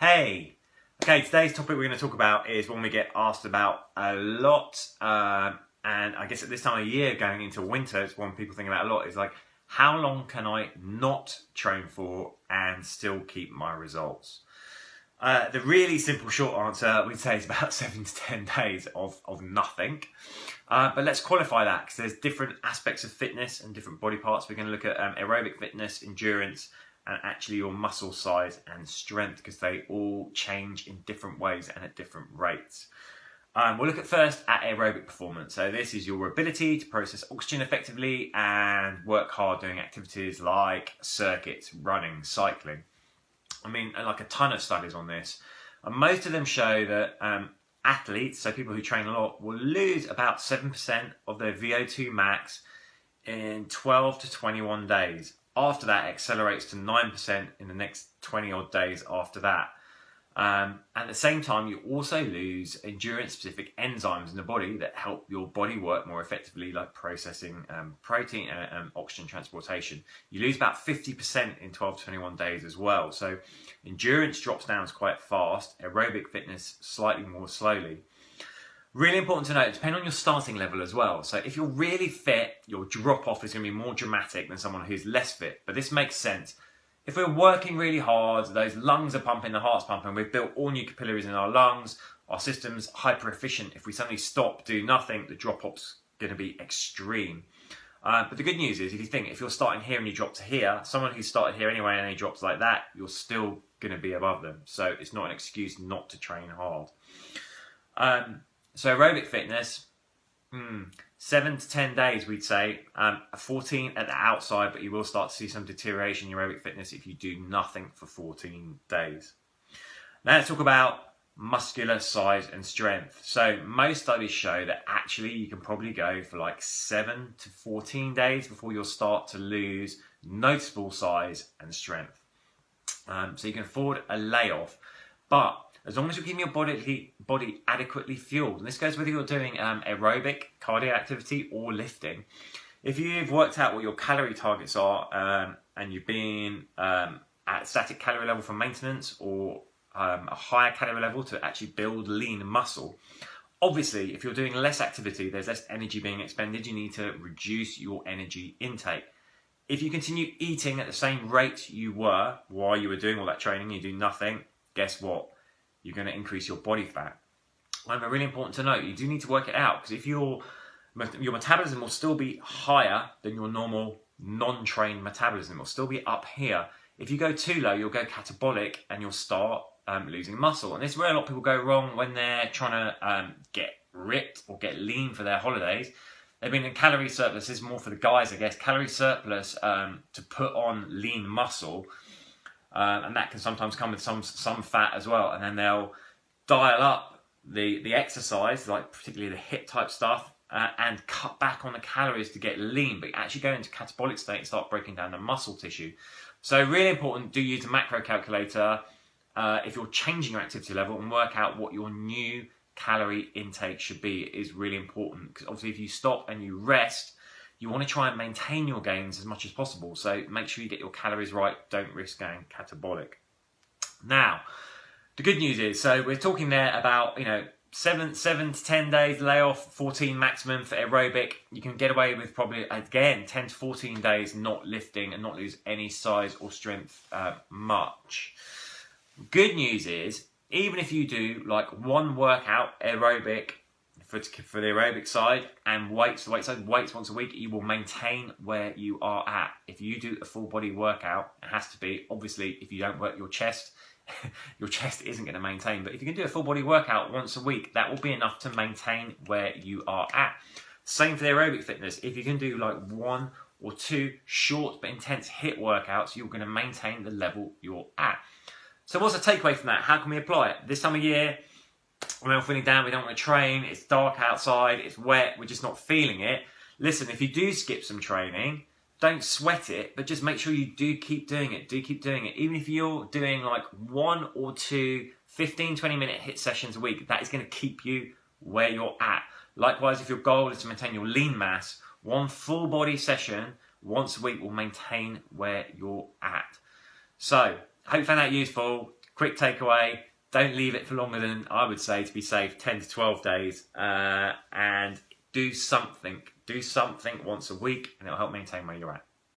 Hey! Okay, today's topic we're going to talk about is one we get asked about a lot, and I guess at this time of year, going into winter, it's one people think about a lot, is like, how long can I not train for and still keep my results? The really simple short answer, we'd say, is about 7 to 10 days of nothing. But let's qualify that, because there's different aspects of fitness and different body parts. We're going to look at aerobic fitness, endurance, and actually your muscle size and strength, because they all change in different ways and at different rates. We'll look at first at aerobic performance. So this is your ability to process oxygen effectively and work hard doing activities like circuits, running, cycling. I mean, like a ton of studies on this. And most of them show that athletes, so people who train a lot, will lose about 7% of their VO2 max in 12 to 21 days. After that, it accelerates to 9% in the next 20 odd days after that. At the same time, you also lose endurance-specific enzymes in the body that help your body work more effectively, like processing protein and oxygen transportation. You lose about 50% in 12 to 21 days as well. So endurance drops down quite fast, aerobic fitness slightly more slowly. Really important to note, depending on your starting level as well. So if you're really fit, your drop off is going to be more dramatic than someone who's less fit. But this makes sense. If we're working really hard, those lungs are pumping, the heart's pumping, we've built all new capillaries in our lungs, our system's hyper efficient. If we suddenly stop, do nothing, the drop off's going to be extreme. But the good news is, if you're starting here and you drop to here, someone who started here anyway and he drops like that, you're still going to be above them. So it's not an excuse not to train hard. So aerobic fitness, 7 to 10 days we'd say, 14 at the outside, but you will start to see some deterioration in aerobic fitness if you do nothing for 14 days. Now let's talk about muscular size and strength. So most studies show that actually you can probably go for like 7 to 14 days before you'll start to lose noticeable size and strength. So you can afford a layoff, but as long as you're keeping your body adequately fueled, and this goes whether you're doing aerobic, cardio activity, or lifting. If you've worked out what your calorie targets are and you've been at static calorie level for maintenance or a higher calorie level to actually build lean muscle, obviously if you're doing less activity, there's less energy being expended, you need to reduce your energy intake. If you continue eating at the same rate you were while you were doing all that training, you do nothing, guess what? You're going to increase your body fat. And really important to note, you do need to work it out, because if your metabolism will still be higher than your normal non-trained metabolism, it will still be up here. If you go too low, you'll go catabolic and you'll start losing muscle. And this is where a lot of people go wrong when they're trying to get ripped or get lean for their holidays. They've been in calorie surplus. This is more for the guys, I guess. Calorie surplus to put on lean muscle. And that can sometimes come with some fat as well, and then they'll dial up the exercise, like particularly the HIIT type stuff, and cut back on the calories to get lean, but actually go into catabolic state and start breaking down the muscle tissue. So really important, do use a macro calculator if you're changing your activity level, and work out what your new calorie intake should be. It is really important, because obviously if you stop and you rest, you want to try and maintain your gains as much as possible. So make sure you get your calories right. Don't risk going catabolic. Now, the good news is, so we're talking there about, 7 to 10 days layoff, 14 maximum for aerobic. You can get away with probably, again, 10 to 14 days not lifting and not lose any size or strength much. Good news is, even if you do like one workout aerobic, for the aerobic side, and weights once a week, you will maintain where you are at. If you do a full body workout, it has to be, obviously, if you don't work your chest, your chest isn't going to maintain. But if you can do a full body workout once a week, that will be enough to maintain where you are at. Same for the aerobic fitness. If you can do like 1 or 2 short but intense HIIT workouts, you're going to maintain the level you're at. So what's the takeaway from that? How can we apply it? This time of year, when we're feeling down, we don't want to train, it's dark outside, it's wet, we're just not feeling it. Listen, if you do skip some training, don't sweat it, but just make sure you do keep doing it. Even if you're doing like 1 or 2 15-20 minute HIIT sessions a week, that is going to keep you where you're at. Likewise, if your goal is to maintain your lean mass, 1 full body session once a week will maintain where you're at. So, hope you found that useful. quick takeaway, don't leave it for longer than, I would say, to be safe, 10 to 12 days. And do something once a week, and it'll help maintain where you're at.